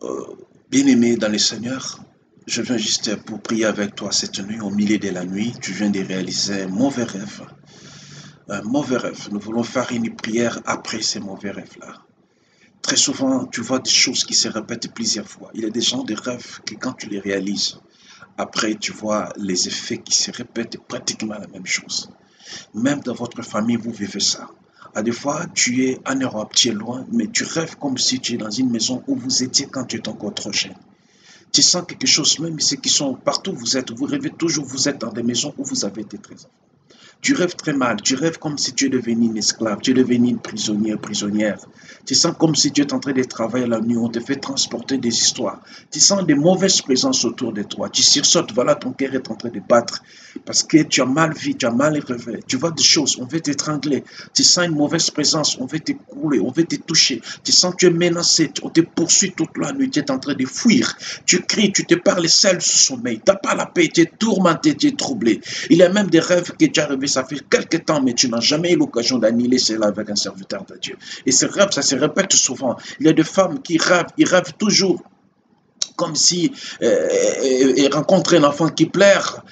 Euh, Bien-aimé dans le Seigneur, je viens juste pour prier avec toi cette nuit, au milieu de la nuit. Tu viens de réaliser un mauvais rêve. Un mauvais rêve. Nous voulons faire une prière après ces mauvais rêves-là. Très souvent, tu vois des choses qui se répètent plusieurs fois. Il y a des gens de rêves que quand tu les réalises, après tu vois les effets qui se répètent pratiquement la même chose. Même dans votre famille, vous vivez ça. À des fois, tu es en Europe, tu es loin, mais tu rêves comme si tu es dans une maison où vous étiez quand tu étais encore trop jeune. Tu sens quelque chose, même ceux qui sont partout où vous êtes, vous rêvez toujours, vous êtes dans des maisons où vous avez été très enfant. Tu rêves très mal, tu rêves comme si tu es devenu une esclave, tu es devenu une prisonnière, prisonnière. Tu sens comme si tu es en train de travailler la nuit, on te fait transporter des histoires. Tu sens des mauvaises présences autour de toi. Tu sursautes, voilà, ton cœur est en train de battre parce que tu as mal vu, tu as mal rêvé. Tu vois des choses, on veut t'étrangler. Tu sens une mauvaise présence, on veut te couler, on veut te toucher. Tu sens que tu es menacé, on te poursuit toute la nuit, tu es en train de fuir. Tu cries, tu te parles seul sous sommeil. Tu n'as pas la paix, tu es tourmenté, tu es troublé. Il y a même des rêves que tu as rêvés, ça fait quelques temps, mais tu n'as jamais eu l'occasion d'annihiler cela avec un serviteur de Dieu. Et ces rêves, ça se répète souvent. Il y a des femmes qui rêvent, ils rêvent toujours comme si il rencontre un enfant qui pleure.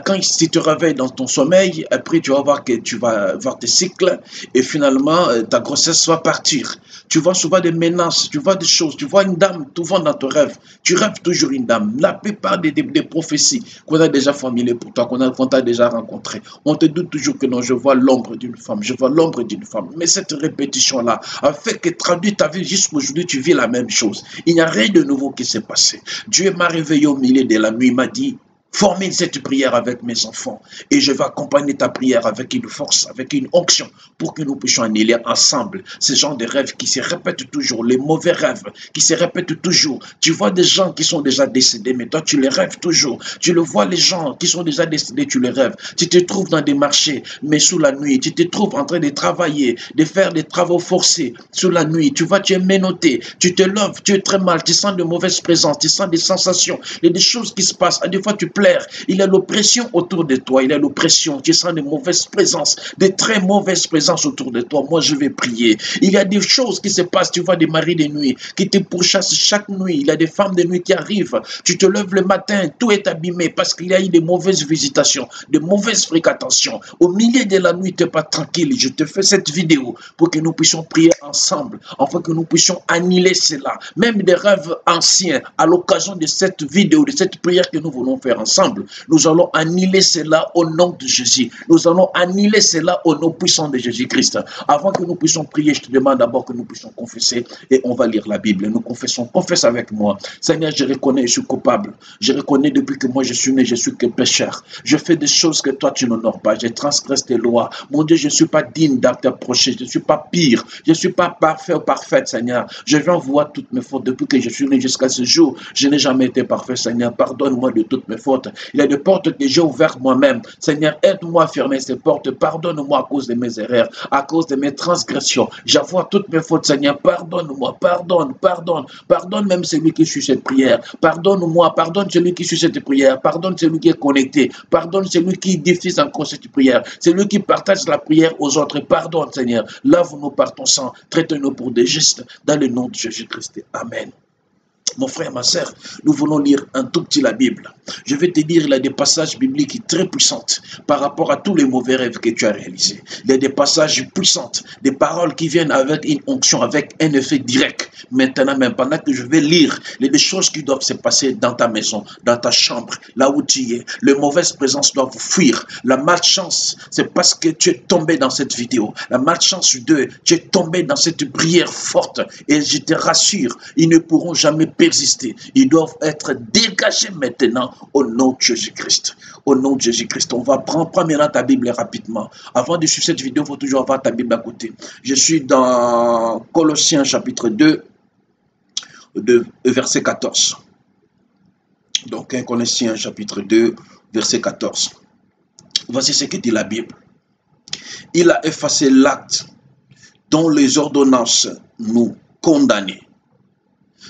Quand tu te réveilles dans ton sommeil, après tu vas voir que tu vas voir tes cycles et finalement ta grossesse va partir. Tu vois souvent des menaces, tu vois des choses, tu vois une dame, souvent dans ton rêve, tu rêves toujours une dame. La plupart des prophéties qu'on a déjà formulées pour toi, qu'on t'a déjà rencontrées, on te dit toujours que non, je vois l'ombre d'une femme, je vois l'ombre d'une femme. Mais cette répétition-là a fait que traduit ta vie jusqu'à aujourd'hui, tu vis la même chose. Il n'y a rien de nouveau qui s'est passé. Dieu m'a réveillé au milieu de la nuit, il m'a dit, formule cette prière avec mes enfants et je vais accompagner ta prière avec une force, avec une onction pour que nous puissions annihiler ensemble ce genre de rêves qui se répètent toujours, les mauvais rêves qui se répètent toujours. Tu vois des gens qui sont déjà décédés, mais toi tu les rêves toujours. Tu le vois, les gens qui sont déjà décédés, tu les rêves. Tu te trouves dans des marchés, mais sous la nuit, tu te trouves en train de travailler, de faire des travaux forcés sous la nuit. Tu vois, tu es menotté, tu te lèves, tu es très mal, tu sens de mauvaises présences, tu sens des sensations, il y a des choses qui se passent. À des fois, tu pleures. Il y a l'oppression autour de toi, il y a l'oppression, tu sens de mauvaises présences, des très mauvaises présences autour de toi. Moi, je vais prier. Il y a des choses qui se passent, tu vois des maris de nuit qui te pourchassent chaque nuit, il y a des femmes de nuit qui arrivent, tu te lèves le matin, tout est abîmé parce qu'il y a eu des mauvaises visitations, de mauvaises fréquentations. Au milieu de la nuit, tu n'es pas tranquille. Je te fais cette vidéo pour que nous puissions prier ensemble, afin que nous puissions annihiler cela. Même des rêves anciens, à l'occasion de cette vidéo, de cette prière que nous voulons faire ensemble, nous allons annihiler cela au nom de Jésus. Nous allons annihiler cela au nom puissant de Jésus-Christ. Avant que nous puissions prier, je te demande d'abord que nous puissions confesser et on va lire la Bible. Nous confessons, confesse avec moi. Seigneur, je reconnais, je suis coupable. Je reconnais depuis que moi je suis né, je suis que pécheur. Je fais des choses que toi tu n'honores pas. Je transgresse tes lois. Mon Dieu, je ne suis pas digne d'approcher. Je ne suis pas pire. Je ne suis pas parfait ou parfaite, Seigneur. Je viens voir toutes mes fautes depuis que je suis né jusqu'à ce jour. Je n'ai jamais été parfait, Seigneur. Pardonne-moi de toutes mes fautes. Il y a des portes que j'ai ouvertes moi-même. Seigneur, aide-moi à fermer ces portes. Pardonne-moi à cause de mes erreurs, à cause de mes transgressions. J'avoue toutes mes fautes, Seigneur. Pardonne-moi, pardonne, pardonne. Pardonne même celui qui suit cette prière. Pardonne-moi, pardonne celui qui suit cette prière. Pardonne celui qui est connecté. Pardonne celui qui diffuse encore cette prière. Celui qui partage la prière aux autres. Pardonne, Seigneur. Lave-nous par ton sang. Traite-nous pour des gestes. Dans le nom de Jésus-Christ. Amen. Mon frère, ma sœur, nous voulons lire un tout petit la Bible. Je vais te dire, il y a des passages bibliques très puissants par rapport à tous les mauvais rêves que tu as réalisés. Il y a des passages puissants, des paroles qui viennent avec une onction, avec un effet direct. Maintenant, même pendant que je vais lire, il y a des choses qui doivent se passer dans ta maison, dans ta chambre, là où tu es. Les mauvaises présences doivent fuir. La malchance, c'est parce que tu es tombé dans cette vidéo. La malchance de tu es tombé dans cette prière forte. Et je te rassure, ils ne pourront jamais persister. Ils doivent être dégagés maintenant au nom de Jésus-Christ. Au nom de Jésus-Christ. On va prendre maintenant ta Bible rapidement. Avant de suivre cette vidéo, il faut toujours avoir ta Bible à côté. Je suis dans Colossiens chapitre 2, verset 14. Donc, 1 Colossiens chapitre 2, verset 14. Voici ce que dit la Bible. Il a effacé l'acte dont les ordonnances nous condamnaient.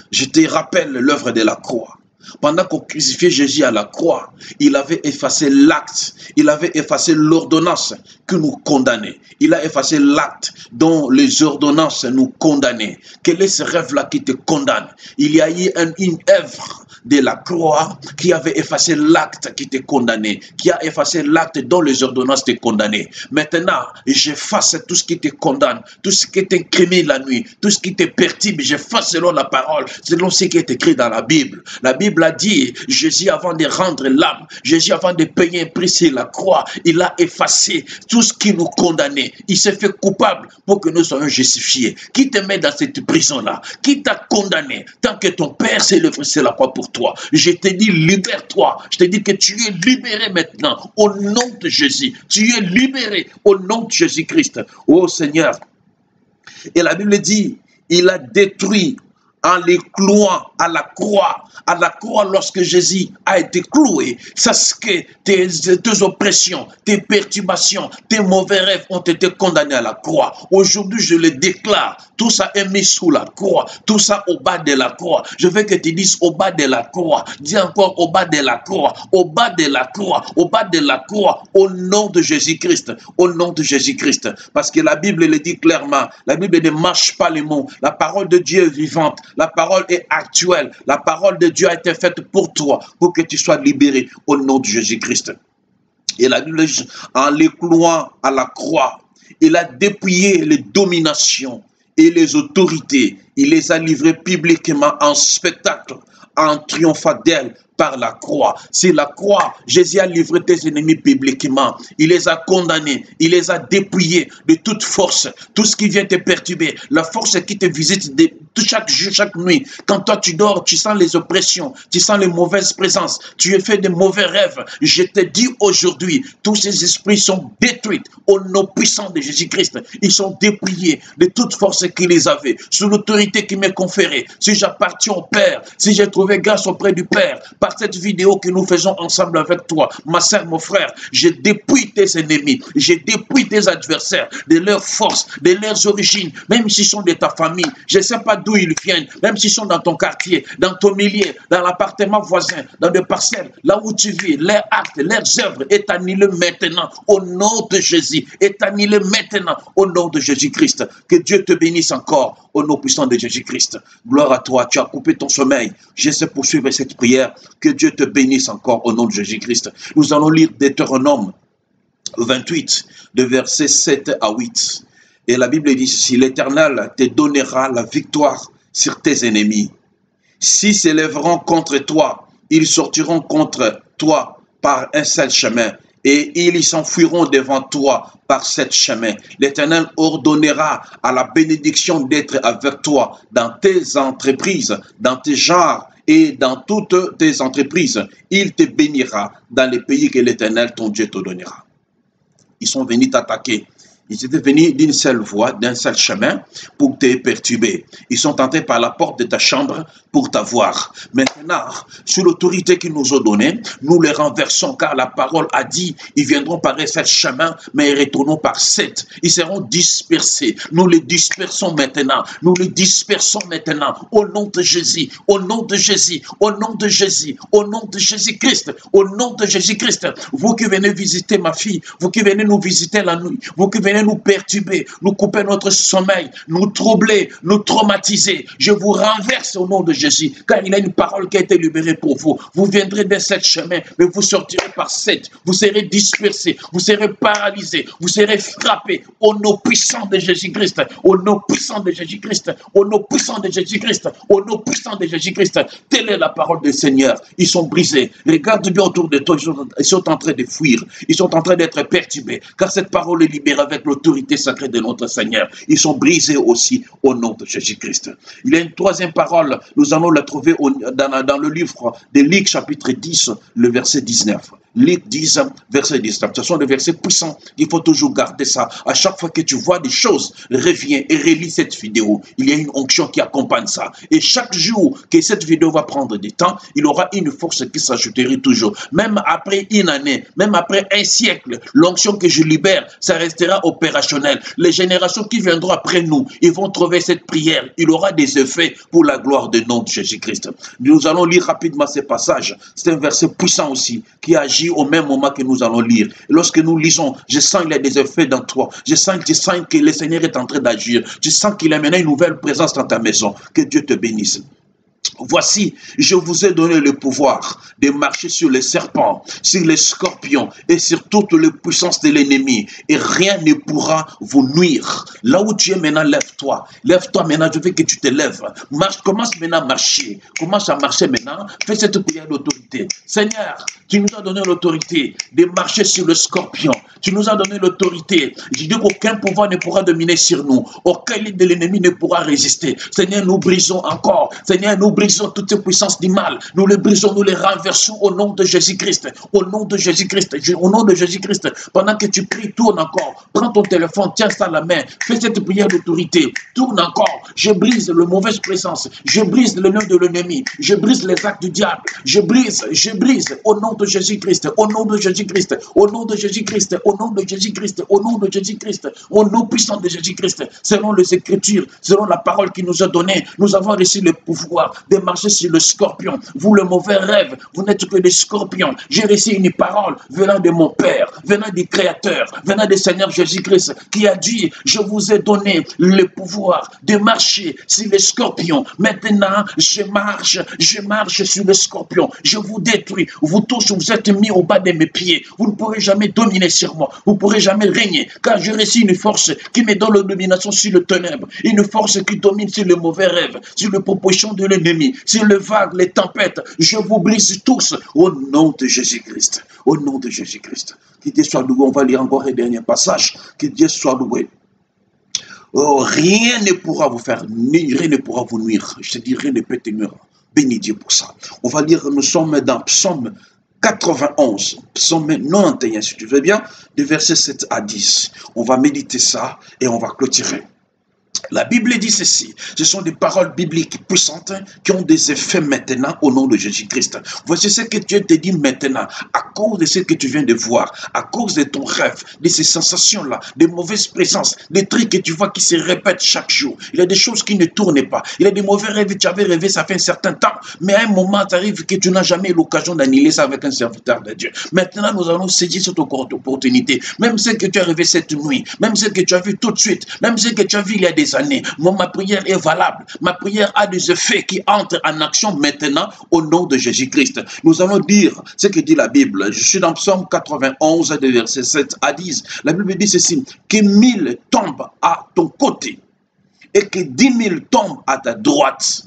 Je te rappelle l'œuvre de la croix. Pendant qu'on crucifiait Jésus à la croix, il avait effacé l'acte, il avait effacé l'ordonnance qui nous condamnait. Il a effacé l'acte dont les ordonnances nous condamnaient. Quel est ce rêve-là qui te condamne? Il y a eu une œuvre de la croix qui avait effacé l'acte qui te condamnait, qui a effacé l'acte dont les ordonnances te condamnaient. Maintenant, j'efface tout ce qui te condamne, tout ce qui t'incrimine la nuit, tout ce qui te perturbe, j'efface selon la parole, selon ce qui est écrit dans la Bible. La Bible a dit, Jésus avant de rendre l'âme, Jésus avant de payer un prix sur la croix, il a effacé tout ce qui nous condamnait. Il s'est fait coupable pour que nous soyons justifiés. Qui te met dans cette prison-là? Qui t'a condamné? Tant que ton Père s'est levé sur la croix pour toi, je te dis libère-toi. Je te dis que tu es libéré maintenant au nom de Jésus. Tu es libéré au nom de Jésus-Christ. Oh Seigneur. Et la Bible dit, il a détruit en les clouant à la croix. À la croix, lorsque Jésus a été cloué, c'est ce que tes oppressions, tes perturbations, tes mauvais rêves ont été condamnés à la croix. Aujourd'hui, je le déclare, tout ça est mis sous la croix, tout ça au bas de la croix. Je veux que tu dises au bas de la croix. Dis encore au bas de la croix, au bas de la croix, au bas de la croix, au nom de Jésus-Christ, au nom de Jésus-Christ. Parce que la Bible le dit clairement, la Bible ne mâche pas les mots. La parole de Dieu est vivante, la parole est actuelle, la parole de Dieu a été faite pour toi, pour que tu sois libéré au nom de Jésus-Christ. Et la Bible, en les clouant à la croix, il a dépouillé les dominations et les autorités. Il les a livrées publiquement en spectacle, en triomphant d'elles par la croix. C'est la croix. Jésus a livré tes ennemis publiquement. Il les a condamnés. Il les a dépouillés de toute force. Tout ce qui vient te perturber. La force qui te visite chaque jour, chaque nuit. Quand toi tu dors, tu sens les oppressions. Tu sens les mauvaises présences. Tu es fait de mauvais rêves. Je te dis aujourd'hui, tous ces esprits sont détruits au nom puissant de Jésus-Christ. Ils sont dépouillés de toute force qu'ils avaient. Sous l'autorité qui m'est conférée. Si j'appartiens au Père, si j'ai trouvé grâce auprès du Père, par cette vidéo que nous faisons ensemble avec toi, ma soeur, mon frère, je dépouille tes ennemis, je dépouille tes adversaires, de leurs forces, de leurs origines, même s'ils sont de ta famille, je ne sais pas d'où ils viennent, même s'ils sont dans ton quartier, dans ton milieu, dans l'appartement voisin, dans des parcelles, là où tu vis, leurs actes, leurs œuvres, est annulé maintenant, au nom de Jésus, est annulé maintenant, au nom de Jésus-Christ. Que Dieu te bénisse encore, au nom puissant de Jésus-Christ. Gloire à toi, tu as coupé ton sommeil. Je sais poursuivre cette prière. Que Dieu te bénisse encore au nom de Jésus-Christ. Nous allons lire Deutéronome 28, de versets 7 à 8. Et la Bible dit ceci, l'Éternel te donnera la victoire sur tes ennemis. S'ils s'élèveront contre toi, ils sortiront contre toi par un seul chemin, et ils s'enfuiront devant toi par sept chemins. L'Éternel ordonnera à la bénédiction d'être avec toi dans tes entreprises, dans tes genres, et dans toutes tes entreprises, il te bénira dans les pays que l'Éternel, ton Dieu, te donnera. Ils sont venus t'attaquer. Ils étaient venus d'une seule voie, d'un seul chemin pour te perturber. Ils sont entrés par la porte de ta chambre pour t'avoir. Maintenant, sous l'autorité qu'ils nous ont donnée, nous les renversons car la parole a dit, ils viendront par un seul chemin, mais ils retourneront par sept. Ils seront dispersés. Nous les dispersons maintenant. Nous les dispersons maintenant. Au nom de Jésus, au nom de Jésus, au nom de Jésus, au nom de Jésus-Christ, au nom de Jésus-Christ. Vous qui venez visiter ma fille, vous qui venez nous visiter la nuit, vous qui venez nous perturber, nous couper notre sommeil, nous troubler, nous traumatiser. Je vous renverse au nom de Jésus, car il y a une parole qui a été libérée pour vous. Vous viendrez de sept chemins, mais vous sortirez par sept. Vous serez dispersés, vous serez paralysés, vous serez frappés au nom puissant de Jésus-Christ, au nom puissant de Jésus-Christ, au nom puissant de Jésus-Christ, au nom puissant de Jésus-Christ. Telle est la parole du Seigneur. Ils sont brisés. Regarde bien autour de toi, ils sont en train de fuir. Ils sont en train d'être perturbés, car cette parole est libérée avec l'autorité sacrée de notre Seigneur. Ils sont brisés aussi au nom de Jésus-Christ. Il y a une troisième parole, nous allons la trouver dans le livre de Luc chapitre 10, le verset 19. Luc 10, verset 19. Ce sont des versets puissants. Il faut toujours garder ça. À chaque fois que tu vois des choses, reviens et relis cette vidéo. Il y a une onction qui accompagne ça. Et chaque jour que cette vidéo va prendre du temps, il aura une force qui s'ajouterait toujours. Même après une année, même après un siècle, l'onction que je libère, ça restera opérationnel. Les générations qui viendront après nous, ils vont trouver cette prière. Il aura des effets pour la gloire du nom de Jésus-Christ. Nous allons lire rapidement ces passages. C'est un verset puissant aussi qui agit au même moment que nous allons lire. Et lorsque nous lisons, je sens qu'il y a des effets dans toi. Je sens que le Seigneur est en train d'agir. Je sens qu'il a mené une nouvelle présence dans ta maison. Que Dieu te bénisse. Voici, je vous ai donné le pouvoir de marcher sur les serpents, sur les scorpions et sur toutes les puissances de l'ennemi. Et rien ne pourra vous nuire. Là où tu es maintenant, lève-toi. Lève-toi maintenant, je veux que tu te lèves. Marche, commence maintenant à marcher. Commence à marcher maintenant. Fais cette prière d'autorité. Seigneur, tu nous as donné l'autorité de marcher sur le scorpion. Tu nous as donné l'autorité. Je dis qu'aucun pouvoir ne pourra dominer sur nous. Aucun lit de l'ennemi ne pourra résister. Seigneur, nous brisons encore. Seigneur, nous brisons toutes ces puissances du mal. Nous les brisons, nous les renversons au nom de Jésus-Christ. Au nom de Jésus-Christ. Au nom de Jésus-Christ. Pendant que tu pries, tourne encore. Prends ton téléphone, tiens ça à la main. Fais cette prière d'autorité. Tourne encore. Je brise le mauvaise présence. Je brise le nom de l'ennemi. Je brise les actes du diable. Je brise. Au nom de Jésus-Christ. Au nom de Jésus-Christ. Au nom de Jésus-Christ. Au nom de Jésus-Christ. Au nom de Jésus-Christ. Au nom puissant de Jésus-Christ. Selon les Écritures, selon la parole qu'il nous a donnée, nous avons reçu le pouvoir de marcher sur le scorpion. Vous, le mauvais rêve, vous n'êtes que des scorpions. J'ai reçu une parole venant de mon Père, venant du Créateur, venant du Seigneur Jésus-Christ, qui a dit, je vous ai donné le pouvoir de marcher sur les scorpions. Maintenant, je marche sur le scorpion. Je vous détruis, vous tous, vous êtes mis au bas de mes pieds. Vous ne pourrez jamais dominer sur moi. Vous ne pourrez jamais régner, car j'ai reçu une force qui me donne la domination sur le ténèbre, une force qui domine sur le mauvais rêve, sur les propositions de l'ennemi, sur le vague, les tempêtes. Je vous brise tous au nom de Jésus-Christ. Au nom de Jésus-Christ. Que Dieu soit loué. On va lire encore un dernier passage. Que Dieu soit loué. Oh, rien ne pourra vous faire, rien ne pourra vous nuire. Je te dis, rien ne peut te nuire. Bénis Dieu pour ça. On va lire, nous sommes dans Psaume 91, Psaume 91, si tu veux bien, de versets 7 à 10. On va méditer ça et on va clôturer. La Bible dit ceci, ce sont des paroles bibliques puissantes qui ont des effets maintenant au nom de Jésus-Christ. Voici ce que Dieu te dit maintenant, à cause de ce que tu viens de voir, à cause de ton rêve, de ces sensations-là, des mauvaises présences, des trucs que tu vois qui se répètent chaque jour. Il y a des choses qui ne tournent pas. Il y a des mauvais rêves que tu avais rêvé, ça fait un certain temps, mais à un moment, tu arrives que tu n'as jamais eu l'occasion d'annuler ça avec un serviteur de Dieu. Maintenant, nous allons saisir cette opportunité. Même ce que tu as rêvé cette nuit, même ce que tu as vu tout de suite, même ce que tu as vu il y a des années. Ma prière est valable. Ma prière a des effets qui entrent en action maintenant au nom de Jésus-Christ. Nous allons dire ce que dit la Bible. Je suis dans Psaume 91, de versets 7 à 10. La Bible dit ceci, que 1000 tombent à ton côté et que 10 000 tombent à ta droite.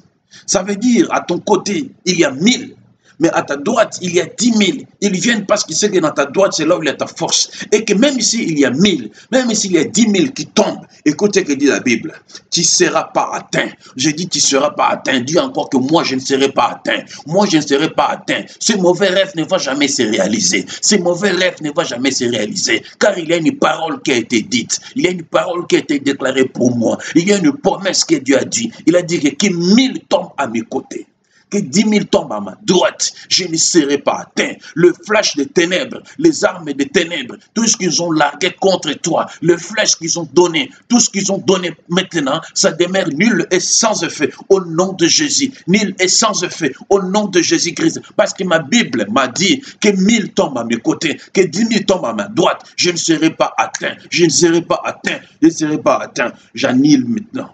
Ça veut dire à ton côté, il y a 1000. Mais à ta droite, il y a 10 000. Ils viennent parce qu'ils savent que dans ta droite, c'est là où il y a ta force. Et que même ici, il y a 1000. Même ici, il y a 10 000 qui tombent. Écoutez ce que dit la Bible. Tu ne seras pas atteint. Je dis, tu ne seras pas atteint. Dis encore que moi, je ne serai pas atteint. Moi, je ne serai pas atteint. Ce mauvais rêve ne va jamais se réaliser. Ce mauvais rêve ne va jamais se réaliser. Car il y a une parole qui a été dite. Il y a une parole qui a été déclarée pour moi. Il y a une promesse que Dieu a dit. Il a dit que 1000 tombent à mes côtés. Que 10 000 tombent à ma droite, je ne serai pas atteint. Le flash des ténèbres, les armes des ténèbres, tout ce qu'ils ont largué contre toi, le flash qu'ils ont donné, tout ce qu'ils ont donné maintenant, ça demeure nul et sans effet au nom de Jésus. Nul et sans effet au nom de Jésus-Christ. Parce que ma Bible m'a dit que 1000 tombent à mes côtés, que 10 000 tombent à ma droite, je ne serai pas atteint. Je ne serai pas atteint. Je ne serai pas atteint. J'annule maintenant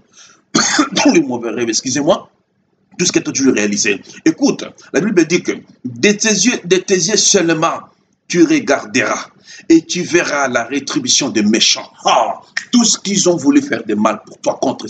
tous les mauvais rêves, excusez-moi. Tout ce que tu as dû réaliser. Écoute, la Bible dit que de tes yeux seulement, tu regarderas et tu verras la rétribution des méchants. Ah, tout ce qu'ils ont voulu faire de mal pour toi, contre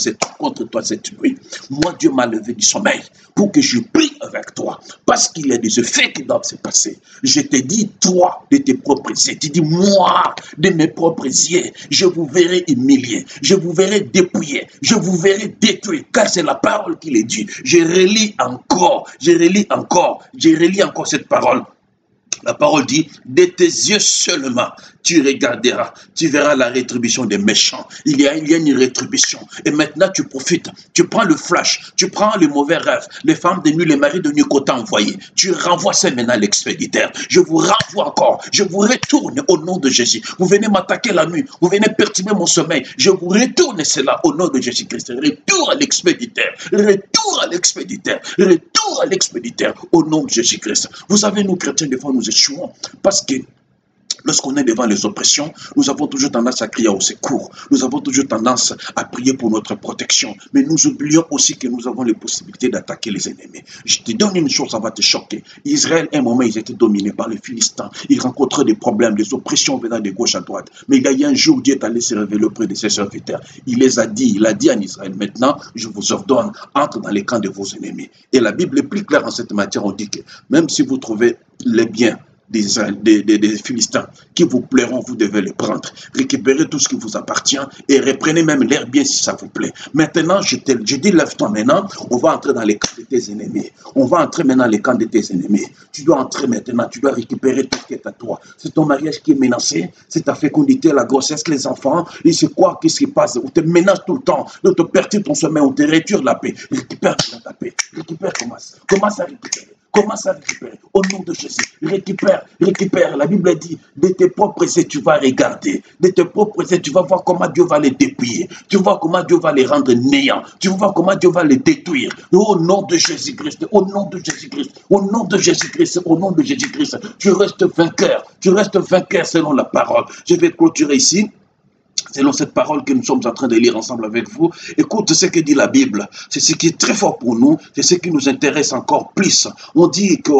toi cette nuit. Moi, Dieu m'a levé du sommeil pour que je prie avec toi. Parce qu'il y a des effets qui doivent se passer. Je te dis, toi, de tes propres yeux. Tu dis, moi, de mes propres yeux, je vous verrai humilié. Je vous verrai dépouillé. Je vous verrai détruit. Car c'est la parole qui est dit. Je relis encore cette parole. La parole dit, de tes yeux seulement, tu regarderas, tu verras la rétribution des méchants. Il y a une rétribution. Et maintenant, tu profites. Tu prends le flash, tu prends le mauvais rêve, les femmes de nuit, les maris de nuit qu'on t'a envoyé. Tu renvoies ça maintenant à l'expéditeur. Je vous renvoie encore. Je vous retourne au nom de Jésus. Vous venez m'attaquer la nuit. Vous venez perturber mon sommeil. Je vous retourne cela au nom de Jésus-Christ. Retour à l'expéditeur. Retour à l'expéditeur. Retour à l'expéditeur au nom de Jésus-Christ. Vous savez, nous chrétiens, des fois, nous échouons parce que lorsqu'on est devant les oppressions, nous avons toujours tendance à crier au secours. Nous avons toujours tendance à prier pour notre protection. Mais nous oublions aussi que nous avons les possibilités d'attaquer les ennemis. Je te donne une chose, ça va te choquer. Israël, à un moment, ils étaient dominés par les Philistins. Ils rencontraient des problèmes, des oppressions venant de gauche à droite. Mais il y a un jour, Dieu est allé se révéler auprès de ses serviteurs. Il les a dit, il a dit en Israël, maintenant, je vous ordonne, entre dans les camps de vos ennemis. Et la Bible est plus claire en cette matière. On dit que même si vous trouvez les biens des Philistins qui vous plairont, vous devez les prendre. Récupérez tout ce qui vous appartient et reprenez même l'air bien si ça vous plaît. Maintenant, je dis, lève-toi maintenant, on va entrer dans les camps de tes ennemis. On va entrer maintenant dans les camps de tes ennemis. Tu dois entrer maintenant, tu dois récupérer tout ce qui est à toi. C'est ton mariage qui est menacé, c'est ta fécondité, la grossesse, les enfants, et c'est quoi, qu'est-ce qui passe? On te menace tout le temps, on te perturbe ton sommeil, on te retire la paix. Récupère ta paix, récupère, commence à récupérer. Commence à récupérer au nom de Jésus. Récupère, récupère. La Bible dit, de tes propres essais, tu vas regarder. De tes propres essais, tu vas voir comment Dieu va les dépouiller. Tu vas voir comment Dieu va les rendre néants. Tu vas voir comment Dieu va les détruire. Au nom de Jésus-Christ, au nom de Jésus-Christ, au nom de Jésus-Christ, au nom de Jésus-Christ. Tu restes vainqueur. Tu restes vainqueur selon la parole. Je vais clôturer ici. Selon cette parole que nous sommes en train de lire ensemble avec vous, écoute ce que dit la Bible. C'est ce qui est très fort pour nous, c'est ce qui nous intéresse encore plus. On dit que,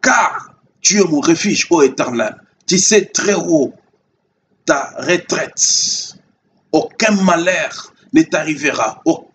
car tu es mon refuge, ô Éternel, tu sais très haut ta retraite. Aucun malheur ne t'arrivera, aucun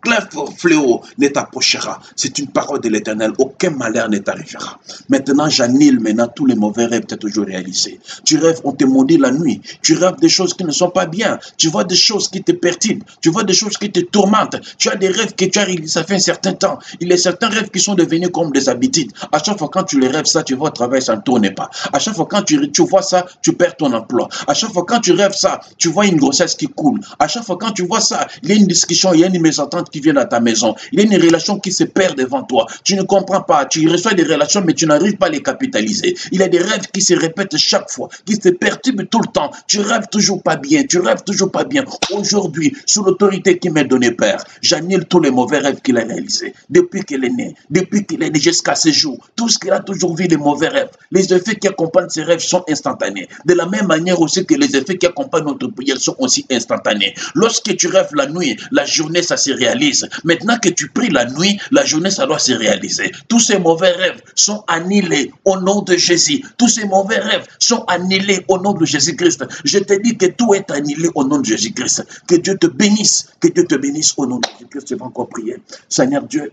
fléau ne t'approchera. C'est une parole de l'Éternel, aucun malheur ne t'arrivera. Maintenant, j'annule maintenant tous les mauvais rêves que tu as toujours réalisés. Tu rêves, on te maudit la nuit. Tu rêves des choses qui ne sont pas bien. Tu vois des choses qui te perturbent. Tu vois des choses qui te tourmentent. Tu as des rêves que tu as réalisés, ça fait un certain temps. Il y a certains rêves qui sont devenus comme des habitudes. À chaque fois quand tu les rêves ça, tu vois au travail, ça ne tourne pas. À chaque fois quand tu vois ça, tu perds ton emploi. À chaque fois quand tu rêves ça, tu vois une grossesse qui coule. À chaque fois quand tu vois ça, il y a une discussion, il y a une mésentente qui vient à ta maison. Il y a une relation qui se perd devant toi. Tu ne comprends pas. Tu reçois des relations, mais tu n'arrives pas à les capitaliser. Il y a des rêves qui se répètent chaque fois, qui se perturbent tout le temps. Tu rêves toujours pas bien. Tu rêves toujours pas bien. Aujourd'hui, sous l'autorité qui m'est donnée, Père, j'annule tous les mauvais rêves qu'il a réalisés. Depuis qu'il est né jusqu'à ce jour. Tout ce qu'il a toujours vu, les mauvais rêves. Les effets qui accompagnent ces rêves sont instantanés. De la même manière aussi que les effets qui accompagnent notre prière sont aussi instantanés. Lorsque tu rêves la nuit, la journée, ça se réalise. Maintenant que tu pries la nuit, la journée, ça doit se réaliser. Tous ces mauvais rêves sont annulés au nom de Jésus. Tous ces mauvais rêves sont annulés au nom de Jésus-Christ. Je te dis que tout est annulé au nom de Jésus-Christ. Que Dieu te bénisse. Que Dieu te bénisse au nom de Jésus-Christ. Je vais encore prier. Seigneur Dieu,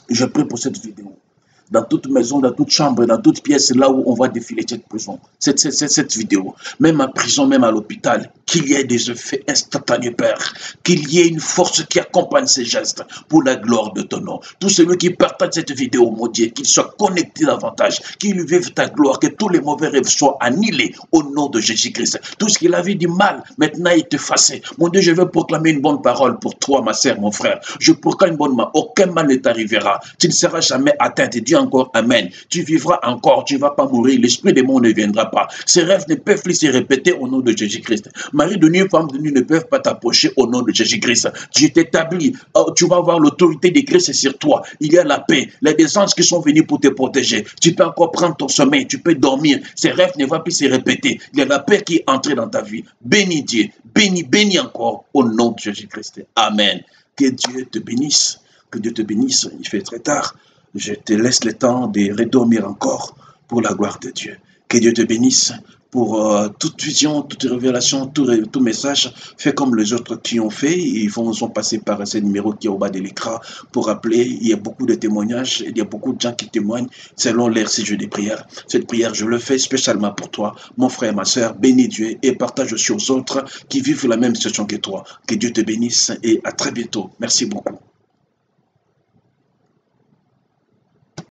je prie pour cette vidéo. Dans toute maison, dans toute chambre, dans toute pièce, là où on va défiler cette prison, cette vidéo, même en prison, même à l'hôpital, qu'il y ait des effets instantanés, Père, qu'il y ait une force qui accompagne ces gestes pour la gloire de ton nom. Tout celui qui partage cette vidéo, mon Dieu, qu'il soit connecté davantage, qu'il vive ta gloire, que tous les mauvais rêves soient annulés au nom de Jésus-Christ. Tout ce qu'il avait du mal, maintenant il est effacé. Mon Dieu, je veux proclamer une bonne parole pour toi, ma sœur, mon frère. Je proclame une bonne main. Aucun mal ne t'arrivera. Tu ne seras jamais atteint. Dieu encore, amen. Tu vivras encore, tu ne vas pas mourir, l'esprit des morts ne viendra pas. Ces rêves ne peuvent plus se répéter au nom de Jésus-Christ. Marie de nuit, femme de nuit ne peuvent pas t'approcher au nom de Jésus-Christ. Je t'établis, tu vas avoir l'autorité de Christ sur toi. Il y a la paix, les des anges qui sont venus pour te protéger. Tu peux encore prendre ton sommeil, tu peux dormir. Ces rêves ne vont plus se répéter. Il y a la paix qui est entrée dans ta vie. Bénis Dieu, bénis encore au nom de Jésus-Christ. Amen. Que Dieu te bénisse, que Dieu te bénisse. Il fait très tard. Je te laisse le temps de redormir encore pour la gloire de Dieu. Que Dieu te bénisse pour toute vision, toute révélation, tout message. Fais comme les autres qui ont fait. Ils sont passés par ce numéro qui est au bas de l'écran pour appeler. Il y a beaucoup de témoignages. Il y a beaucoup de gens qui témoignent selon leur sujet de prière. Cette prière, je le fais spécialement pour toi, mon frère, ma soeur. Bénis Dieu et partage aussi aux autres qui vivent la même situation que toi. Que Dieu te bénisse et à très bientôt. Merci beaucoup.